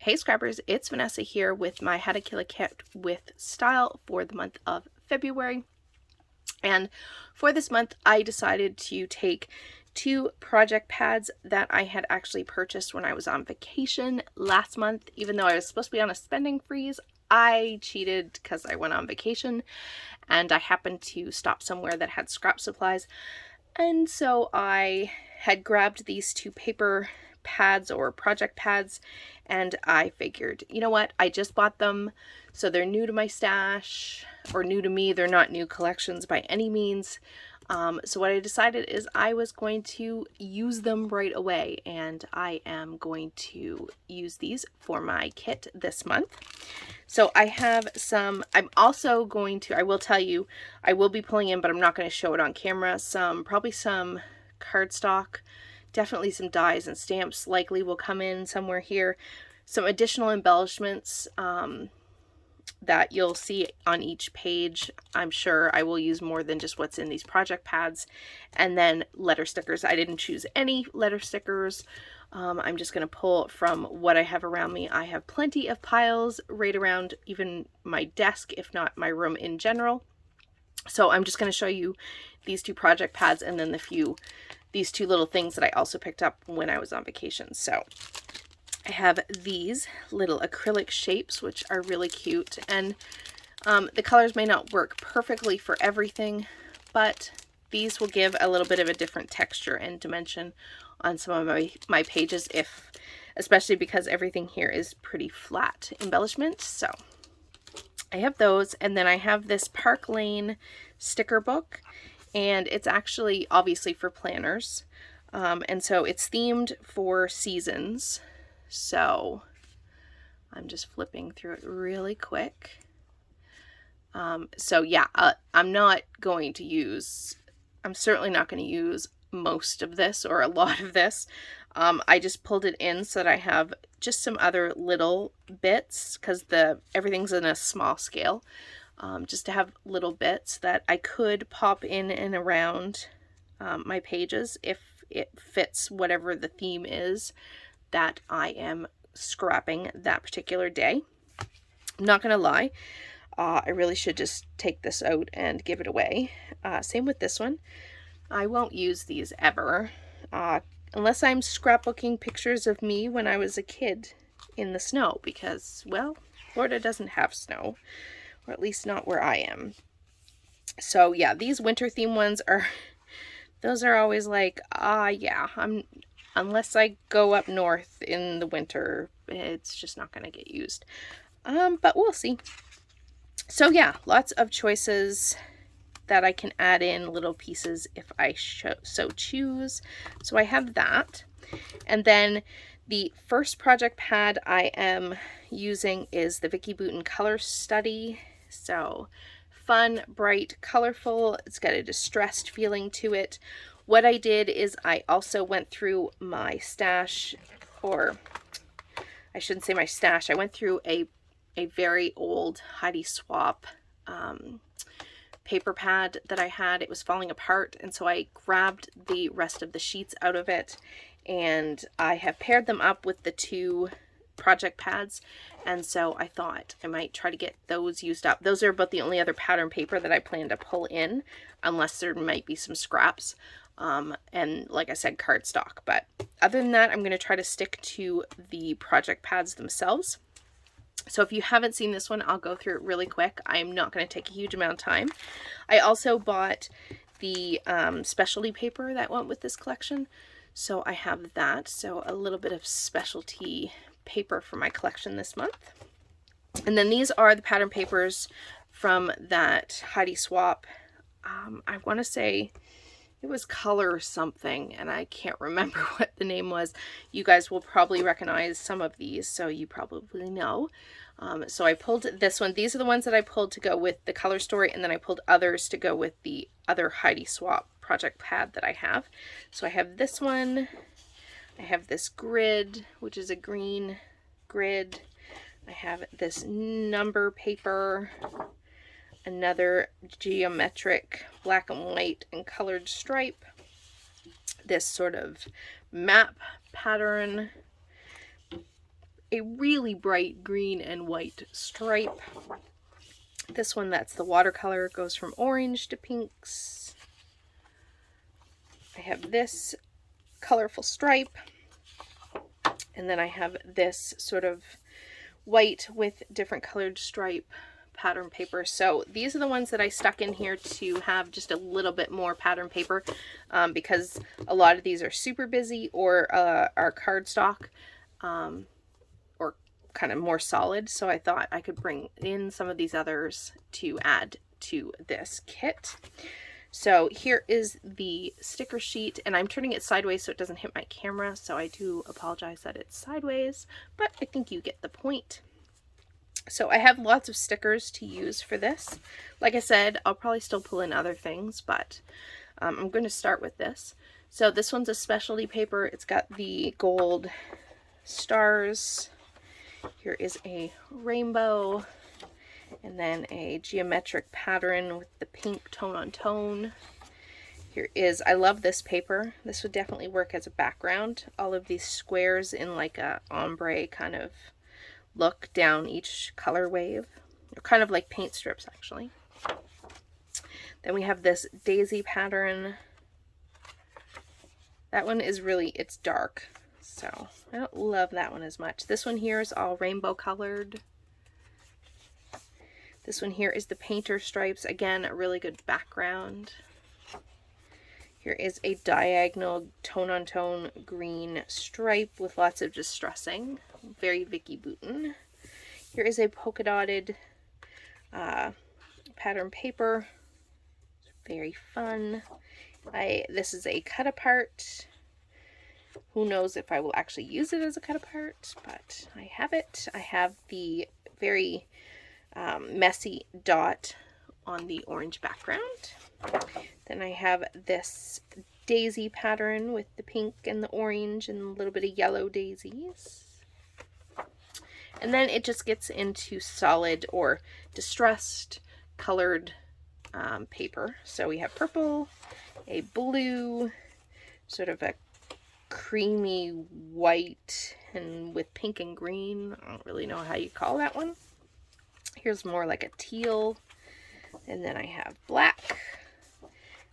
Hey Scrappers, it's Vanessa here with my How to Kill a Cat with Style for the month of February. And for this month, I decided to take 2 project pads that I had actually purchased when I was on vacation last month. Even though I was supposed to be on a spending freeze, I cheated because I went on vacation and I happened to stop somewhere that had scrap supplies. And so I had grabbed these 2 paper pads or project pads, and I figured, you know what, I just bought them, so they're new to my stash, or new to me. They're not new collections by any means. So what I decided is I was going to use them right away, and I am going to use these for my kit this month. So I have some, I'm also going to, I will tell you, I will be pulling in, but I'm not going to show it on camera, probably some cardstock, definitely some dies and stamps likely will come in somewhere here, some additional embellishments that you'll see on each page. I'm sure I will use more than just what's in these project pads, and then letter stickers. I didn't choose any letter stickers. I'm just going to pull from what I have around me. I have plenty of piles right around even my desk, if not my room in general. So I'm just going to show you these 2 project pads and then these 2 little things that I also picked up when I was on vacation. So I have these little acrylic shapes, which are really cute, and the colors may not work perfectly for everything, but these will give a little bit of a different texture and dimension on some of my pages, especially because everything here is pretty flat embellishment. So I have those, and then I have this Park Lane sticker book, and it's actually obviously for planners, and so it's themed for seasons. So I'm just flipping through it really quick. So yeah, I'm certainly not going to use most of this or a lot of this. I just pulled it in so that I have just some other little bits, because everything's in a small scale, just to have little bits that I could pop in and around my pages if it fits whatever the theme is that I am scrapping that particular day. I'm not gonna lie, I really should just take this out and give it away. Same with this one. I won't use these ever, unless I'm scrapbooking pictures of me when I was a kid in the snow, because, well, Florida doesn't have snow, or at least not where I am. So yeah, these winter theme ones those are always like, yeah, unless I go up north in the winter, it's just not going to get used. But we'll see. So yeah, lots of choices that I can add in little pieces if I so choose. So I have that. And then the first project pad I am using is the Vicki Boutin Color Study. So fun, bright, colorful. It's got a distressed feeling to it. What I did is I also went through my stash, or I shouldn't say my stash. I went through a very old Heidi Swapp paper pad that I had. It was falling apart, and so I grabbed the rest of the sheets out of it, and I have paired them up with the 2 project pads, and so I thought I might try to get those used up. Those are about the only other pattern paper that I plan to pull in, unless there might be some scraps, and like I said, cardstock. But other than that, I'm going to try to stick to the project pads themselves. So if you haven't seen this one, I'll go through it really quick. I'm not going to take a huge amount of time. I also bought the specialty paper that went with this collection, so I have that. So a little bit of specialty paper for my collection this month. And then these are the pattern papers from that Heidi Swapp. I want to say it was Color something, and I can't remember what the name was. You guys will probably recognize some of these, so you probably know. So I pulled this one. These are the ones that I pulled to go with the color story, and then I pulled others to go with the other Heidi Swapp project pad that I have. So I have this one. I have this grid, which is a green grid. I have this number paper, another geometric black and white and colored stripe, this sort of map pattern, a really bright green and white stripe. This one, that's the watercolor, goes from orange to pinks. I have this colorful stripe, and then I have this sort of white with different colored stripe pattern paper. So these are the ones that I stuck in here to have just a little bit more pattern paper, because a lot of these are super busy or are cardstock, or kind of more solid. So I thought I could bring in some of these others to add to this kit. So here is the sticker sheet, and I'm turning it sideways so it doesn't hit my camera, so I do apologize that it's sideways, but I think you get the point. So I have lots of stickers to use for this. Like I said, I'll probably still pull in other things, but I'm going to start with this. So this one's a specialty paper. It's got the gold stars. Here is a rainbow, and then a geometric pattern with the pink tone on tone. Here is, I love this paper. This would definitely work as a background. All of these squares in like a ombre kind of look down each color wave. They're kind of like paint strips, actually. Then we have this daisy pattern. That one is really, it's dark, so I don't love that one as much. This one here is all rainbow colored. This one here is the painter stripes. Again, a really good background. Here is a diagonal tone-on-tone green stripe with lots of distressing. Very Vicky Bouton. Here is a polka dotted pattern paper. Very fun. This is a cut apart. Who knows if I will actually use it as a cut apart, but I have it. I have the very messy dot on the orange background. Then I have this daisy pattern with the pink and the orange and a little bit of yellow daisies. And then it just gets into solid or distressed colored paper. So we have purple, a blue, sort of a creamy white, and with pink and green. I don't really know how you call that one. Here's more like a teal, and then I have black,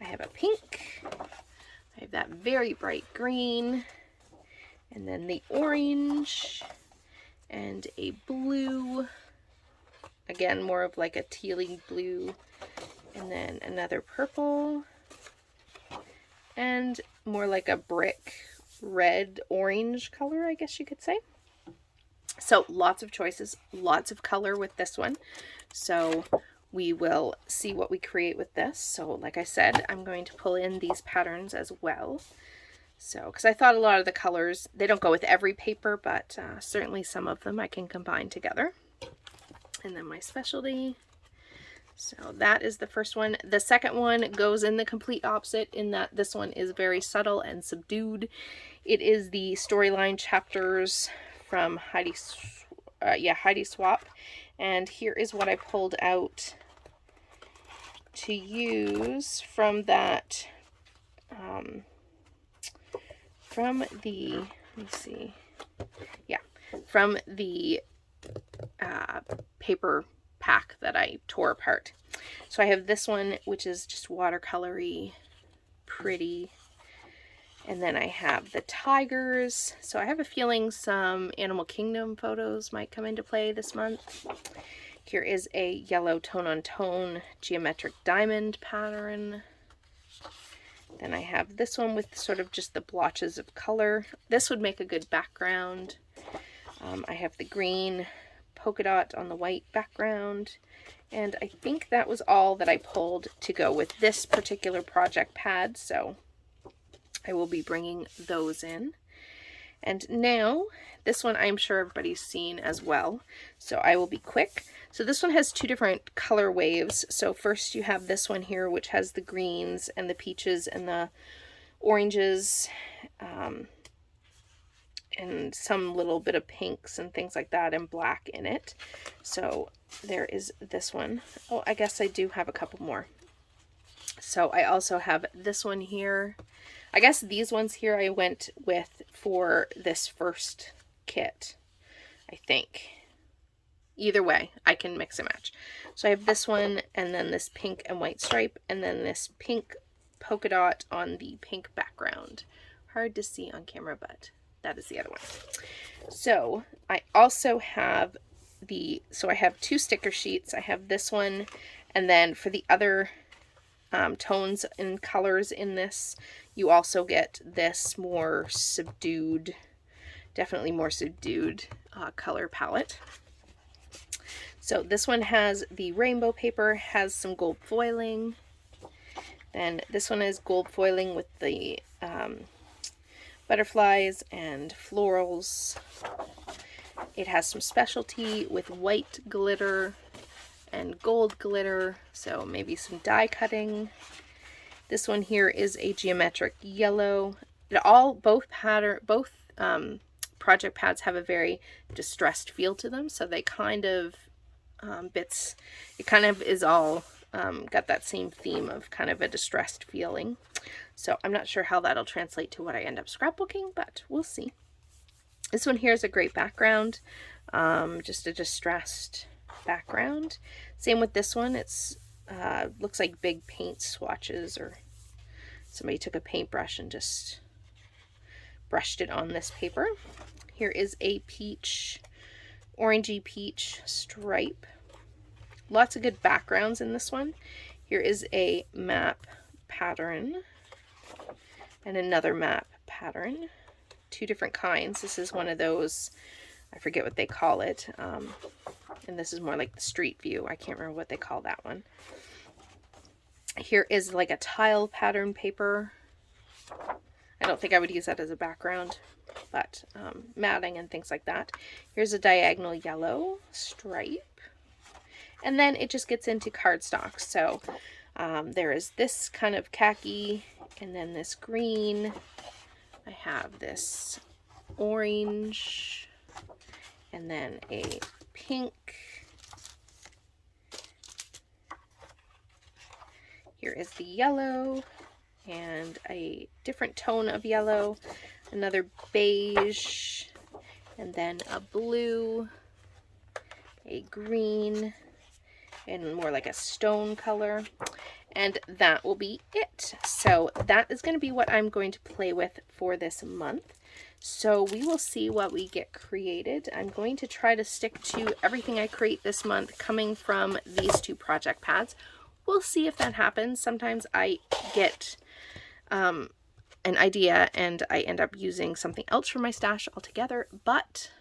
I have a pink, I have that very bright green, and then the orange, and a blue, again more of like a tealy blue, and then another purple, and more like a brick red orange color, I guess you could say. So lots of choices, lots of color with this one. So we will see what we create with this. So like I said, I'm going to pull in these patterns as well. So, because I thought a lot of the colors, they don't go with every paper, but certainly some of them I can combine together. And then my specialty. So that is the first one. The second one goes in the complete opposite in that this one is very subtle and subdued. It is the storyline chapters from Heidi Swap, and here is what I pulled out to use from that from the, let me see, yeah, from the paper pack that I tore apart. So I have this one, which is just watercolory, pretty. And then I have the tigers. So I have a feeling some Animal Kingdom photos might come into play this month. Here is a yellow tone-on-tone geometric diamond pattern. Then I have this one with sort of just the blotches of color. This would make a good background. I have the green polka dot on the white background. And I think that was all that I pulled to go with this particular project pad. So I will be bringing those in. And now, this one I'm sure everybody's seen as well, so I will be quick. So this one has two different color waves. So first you have this one here, which has the greens and the peaches and the oranges, and some little bit of pinks and things like that and black in it. So there is this one. Oh, I guess I do have a couple more. So I also have this one here. I guess these ones here I went with for this first kit. I think. Either way, I can mix and match. So I have this one, and then this pink and white stripe, and then this pink polka dot on the pink background. Hard to see on camera, but that is the other one. So I also have I have 2 sticker sheets. I have this one, and then for the other tones and colors in this, you also get this more subdued, definitely more subdued color palette. So this one has the rainbow paper, has some gold foiling. Then this one is gold foiling with the butterflies and florals. It has some specialty with white glitter and gold glitter, so maybe some die cutting. This one here is a geometric yellow. Both project pads have a very distressed feel to them, so they kind of it kind of is all got that same theme of kind of a distressed feeling. So I'm not sure how that'll translate to what I end up scrapbooking, but we'll see. This one here is a great background, just a distressed background. Same with this one. It's looks like big paint swatches, or somebody took a paintbrush and just brushed it on this paper. Here is a peach, orangey peach stripe. Lots of good backgrounds in this one. Here is a map pattern and another map pattern. 2 different kinds. This is one of those, I forget what they call it, and this is more like the street view. I can't remember what they call that one. Here is like a tile pattern paper. I don't think I would use that as a background, but matting and things like that. Here's a diagonal yellow stripe. And then it just gets into cardstock. So there is this kind of khaki, and then this green. I have this orange, and then a pink. Here is the yellow, and a different tone of yellow, another beige, and then a blue, a green, and more like a stone color. And that will be it. So that is going to be what I'm going to play with for this month. So we will see what we get created. I'm going to try to stick to everything I create this month coming from these 2 project pads. We'll see if that happens. Sometimes I get an idea and I end up using something else from my stash altogether, but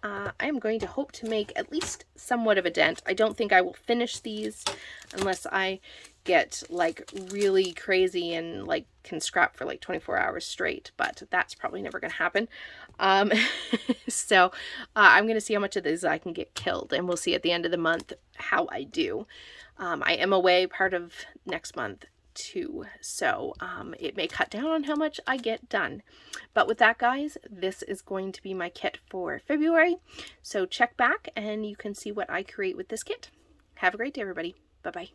I am going to hope to make at least somewhat of a dent. I don't think I will finish these unless I get like really crazy and like can scrap for like 24 hours straight, but that's probably never going to happen. So I'm going to see how much of these I can get killed, and we'll see at the end of the month how I do. I am away part of next month too, so it may cut down on how much I get done. But with that, guys, this is going to be my kit for February, so check back and you can see what I create with this kit. Have a great day, everybody. Bye-bye.